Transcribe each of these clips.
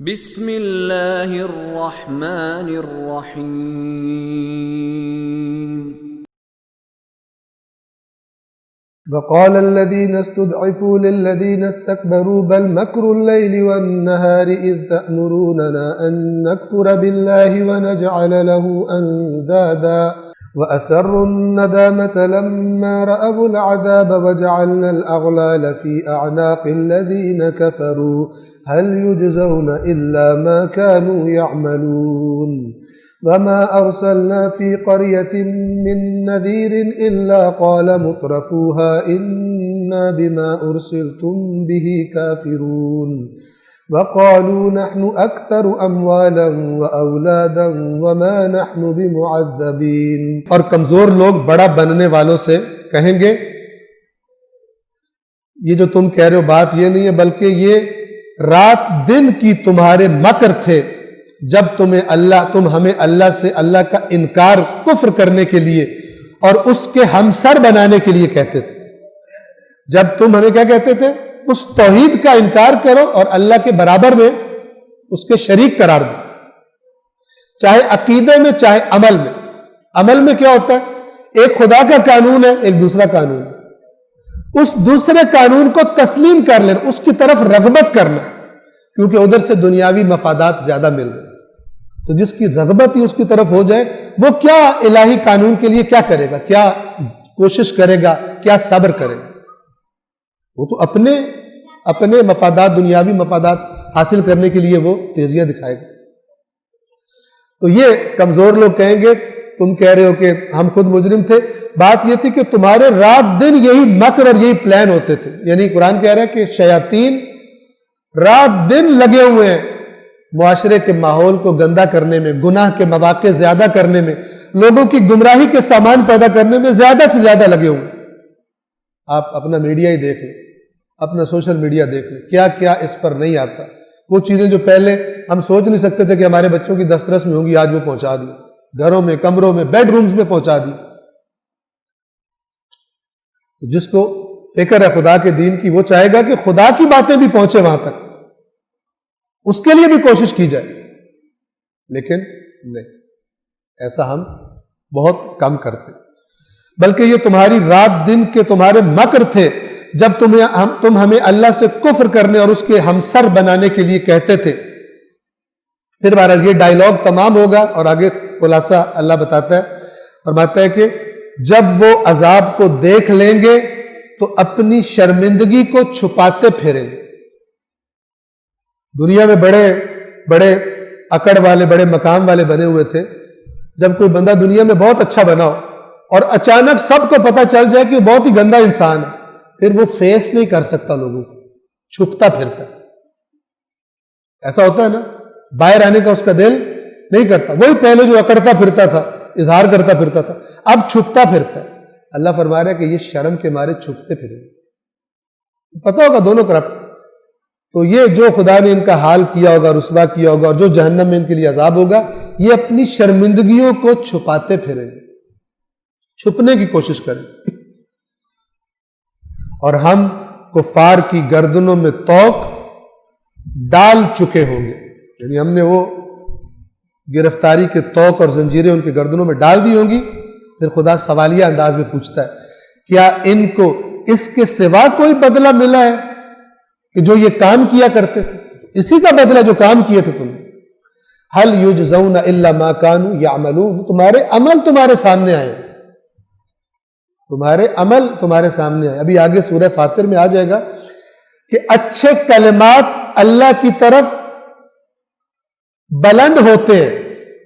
بسم اللہ الرحمن الرحیم وقال الذين استضعفوا للذين استكبروا بل مكر الليل والنهار إذ تأمروننا أن نكفر بالله ونجعل له أندادا وأسروا الندامة لما رأوا العذاب وجعلنا الأغلال في أعناق الذين كفروا هل يجزون إلا ما كانوا يعملون وما أرسلنا في قرية من نذير إلا قال مترفوها إنا بما أرسلتم به كافرون وقالوا نحن أكثر أموالا وأولادا وما نحن بمعذبين. اور کمزور لوگ بڑا بننے والوں سے کہیں گے یہ جو تم کہہ رہے ہو بات یہ نہیں ہے بلکہ یہ رات دن کی تمہارے مکر تھے جب تم ہمیں اللہ سے اللہ کا انکار کفر کرنے کے لیے اور اس کے ہمسر بنانے کے لیے کہتے تھے. جب تم ہمیں کیا کہتے تھے؟ اس توحید کا انکار کرو اور اللہ کے برابر میں اس کے شریک قرار دو، چاہے عقیدے میں چاہے عمل میں. عمل میں کیا ہوتا ہے؟ ایک خدا کا قانون ہے، ایک دوسرا قانون ہے. اس دوسرے قانون کو تسلیم کر لینا، اس کی طرف رغبت کرنا، کیونکہ ادھر سے دنیاوی مفادات زیادہ مل رہے ہیں. تو جس کی رغبت ہی اس کی طرف ہو جائے وہ کیا الہی قانون کے لیے کیا کرے گا، کیا کوشش کرے گا، کیا صبر کرے گا؟ وہ تو اپنے مفادات، دنیاوی مفادات حاصل کرنے کے لیے وہ تیزیاں دکھائے گا. تو یہ کمزور لوگ کہیں گے تم کہہ رہے ہو کہ ہم خود مجرم تھے. بات یہ تھی کہ تمہارے رات دن یہی مکر اور یہی پلان ہوتے تھے. یعنی قرآن کہہ رہا ہے کہ شیاطین رات دن لگے ہوئے ہیں معاشرے کے ماحول کو گندا کرنے میں، گناہ کے مواقع زیادہ کرنے میں، لوگوں کی گمراہی کے سامان پیدا کرنے میں زیادہ سے زیادہ لگے ہوئے. آپ اپنا میڈیا ہی دیکھ لیں، اپنا سوشل میڈیا دیکھ لیں، کیا کیا اس پر نہیں آتا. وہ چیزیں جو پہلے ہم سوچ نہیں سکتے تھے کہ ہمارے بچوں کی دسترس میں ہوں گی، آج وہ پہنچا دی، گھروں میں، کمروں میں، بیڈ رومز میں پہنچا دی. جس کو فکر ہے خدا کے دین کی وہ چاہے گا کہ خدا کی باتیں بھی پہنچے وہاں تک، اس کے لیے بھی کوشش کی جائے. لیکن نہیں، ایسا ہم بہت کم کرتے. بلکہ یہ تمہاری رات دن کے تمہارے مکر تھے جب تم ہمیں اللہ سے کفر کرنے اور اس کے ہمسر بنانے کے لیے کہتے تھے. پھر بہرحال یہ ڈائیلاگ تمام ہوگا اور آگے خلاصہ اللہ بتاتا ہے، فرماتا ہے کہ جب وہ عذاب کو دیکھ لیں گے تو اپنی شرمندگی کو چھپاتے پھریں گے. دنیا میں بڑے بڑے اکڑ والے، بڑے مقام والے بنے ہوئے تھے. جب کوئی بندہ دنیا میں بہت اچھا بنا ہو اور اچانک سب کو پتہ چل جائے کہ وہ بہت ہی گندا انسان ہے، پھر وہ فیس نہیں کر سکتا لوگوں کو، چھپتا پھرتا. ایسا ہوتا ہے نا، باہر آنے کا اس کا دل نہیں کرتا. وہی پہلے جو اکڑتا پھرتا تھا، اظہار کرتا پھرتا تھا، اب چھپتا پھرتا ہے. اللہ فرما رہا ہے کہ یہ شرم کے مارے چھپتے پھریں. پتہ ہوگا دونوں کرپٹ. تو یہ جو خدا نے ان کا حال کیا ہوگا، رسوا کیا ہوگا، اور جو جہنم میں ان کے لیے عذاب ہوگا، یہ اپنی شرمندگیوں کو چھپاتے پھریں گے، چھپنے کی کوشش کریں. اور ہم کفار کی گردنوں میں توق ڈال چکے ہوں گے. یعنی ہم نے وہ گرفتاری کے توق اور زنجیریں ان کی گردنوں میں ڈال دی ہوں گی. پھر خدا سوالیہ انداز میں پوچھتا ہے کیا ان کو اس کے سوا کوئی بدلہ ملا ہے کہ جو یہ کام کیا کرتے تھے؟ اسی کا بدلہ جو کام کیے تھے تم نے. هل يجزون الا ما كانوا يعملون. تمہارے عمل تمہارے سامنے آئے، تمہارے عمل تمہارے سامنے آئے. ابھی آگے سورہ فاطر میں آ جائے گا کہ اچھے کلمات اللہ کی طرف بلند ہوتے ہیں.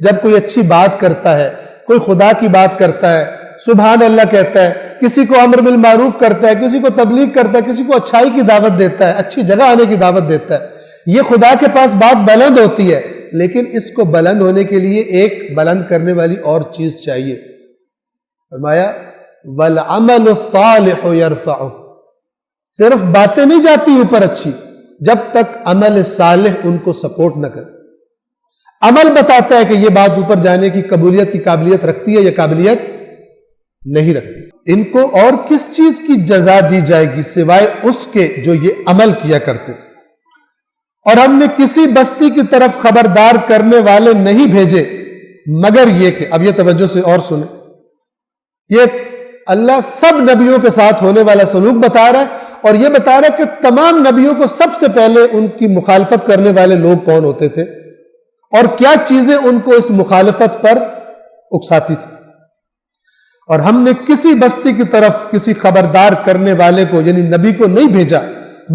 جب کوئی اچھی بات کرتا ہے، کوئی خدا کی بات کرتا ہے، سبحان اللہ کہتا ہے، کسی کو امر بالمعروف کرتا ہے، کسی کو تبلیغ کرتا ہے، کسی کو اچھائی کی دعوت دیتا ہے، اچھی جگہ آنے کی دعوت دیتا ہے، یہ خدا کے پاس بات بلند ہوتی ہے. لیکن اس کو بلند ہونے کے لیے ایک بلند کرنے والی اور چیز چاہیے. فرمایا وَالْعَمَلُ الصَّالِحُ يَرْفَعُ. صرف باتیں نہیں جاتی اوپر اچھی جب تک عمل صالح ان کو سپورٹ نہ کرے. عمل بتاتا ہے کہ یہ بات اوپر جانے کی قبولیت کی قابلیت رکھتی ہے یا قابلیت نہیں رکھتی. ان کو اور کس چیز کی جزا دی جائے گی سوائے اس کے جو یہ عمل کیا کرتے تھے. اور ہم نے کسی بستی کی طرف خبردار کرنے والے نہیں بھیجے مگر یہ کہ، اب یہ توجہ سے اور سنیں، یہ اللہ سب نبیوں کے ساتھ ہونے والا سلوک بتا رہا ہے، اور یہ بتا رہا ہے کہ تمام نبیوں کو سب سے پہلے ان کی مخالفت کرنے والے لوگ کون ہوتے تھے اور کیا چیزیں ان کو اس مخالفت پر اکساتی تھی۔ اور ہم نے کسی بستی کی طرف کسی خبردار کرنے والے کو یعنی نبی کو نہیں بھیجا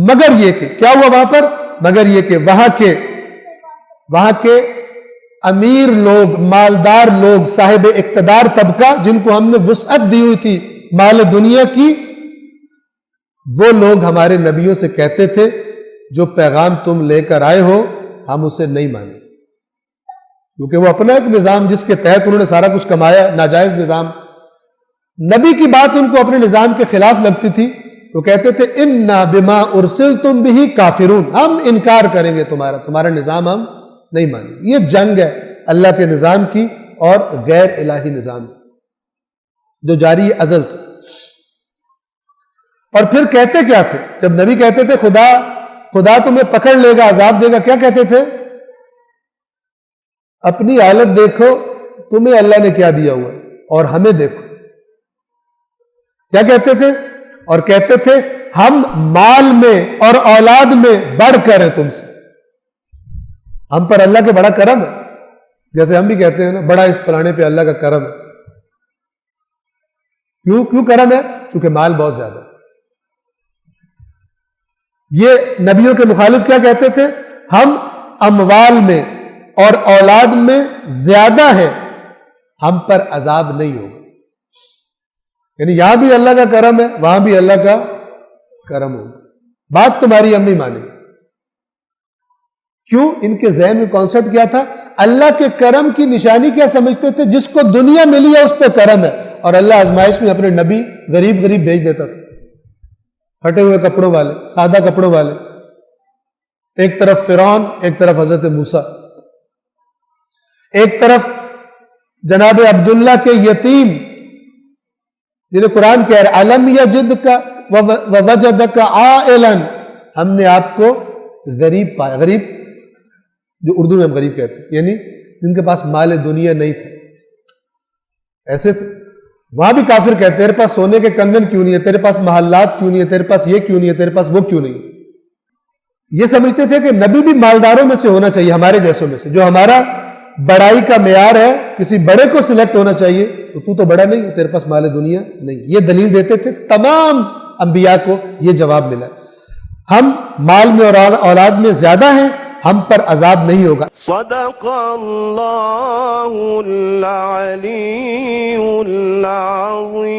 مگر یہ کہ، کیا ہوا وہاں پر؟ مگر یہ کہ وہاں کے امیر لوگ، مالدار لوگ، صاحب اقتدار طبقہ جن کو ہم نے وسعت دی ہوئی تھی مال دنیا کی، وہ لوگ ہمارے نبیوں سے کہتے تھے جو پیغام تم لے کر آئے ہو ہم اسے نہیں مانیں، کیونکہ وہ اپنا ایک نظام جس کے تحت انہوں نے سارا کچھ کمایا، ناجائز نظام، نبی کی بات ان کو اپنے نظام کے خلاف لگتی تھی، وہ کہتے تھے انا بما ارسلتم بہ کافرون، ہم انکار کریں گے تمہارا نظام ہم نہیں مانیں گے۔ یہ جنگ ہے اللہ کے نظام کی اور غیر الہی نظام جو جاری ہے ازل سے۔ اور پھر کہتے کیا تھے جب نبی کہتے تھے خدا تمہیں پکڑ لے گا، عذاب دے گا، کیا کہتے تھے؟ اپنی حالت دیکھو، تمہیں اللہ نے کیا دیا ہوا اور ہمیں دیکھو۔ کیا کہتے تھے؟ اور کہتے تھے ہم مال میں اور اولاد میں بڑھ کر ہیں تم سے، ہم پر اللہ کے بڑا کرم ہے، جیسے ہم بھی کہتے ہیں نا بڑا اس فلانے پہ اللہ کا کرم ہے۔ کیوں کرم ہے؟ چونکہ مال بہت زیادہ ہے۔ یہ نبیوں کے مخالف کیا کہتے تھے؟ ہم اموال میں اور اولاد میں زیادہ ہیں، ہم پر عذاب نہیں ہوگا۔ یعنی یہاں بھی اللہ کا کرم ہے، وہاں بھی اللہ کا کرم ہوگا، بات تمہاری ہم نہیں مانیں۔ کیوں؟ ان کے ذہن میں کانسیپٹ کیا تھا؟ اللہ کے کرم کی نشانی کیا سمجھتے تھے؟ جس کو دنیا ملی ہے اس پہ کرم ہے، اور اللہ آزمائش میں اپنے نبی غریب بھیج دیتا تھا، پھٹے ہوئے کپڑوں والے، سادہ کپڑوں والے، ایک طرف فرعون، ایک طرف حضرت موسیٰ، ایک طرف جناب عبداللہ کے یتیم جنہیں قرآن کہہ رہا ہے علم یجدک ووجدک عائلا، ہم نے آپ کو غریب پایا، غریب جو اردو میں ہم غریب کہتے ہیں، یعنی جن کے پاس مال دنیا نہیں تھا، ایسے تھے۔ وہاں بھی کافر کہتے ہیں تیرے پاس سونے کے کنگن کیوں نہیں ہے، تیرے پاس محلات کیوں نہیں ہے، تیرے پاس یہ کیوں نہیں ہے، تیرے پاس وہ کیوں نہیں ہے۔ یہ سمجھتے تھے کہ نبی بھی مالداروں میں سے ہونا چاہیے، ہمارے جیسوں میں سے، جو ہمارا بڑائی کا معیار ہے کسی بڑے کو سلیکٹ ہونا چاہیے، تو بڑا نہیں ہے، تیرے پاس مال دنیا نہیں۔ یہ دلیل دیتے تھے، تمام انبیاء کو یہ جواب ملا، ہم مال میں اور اولاد میں زیادہ ہیں، ہم پر عذاب نہیں ہوگا۔ صدق اللہ العلی العظیم۔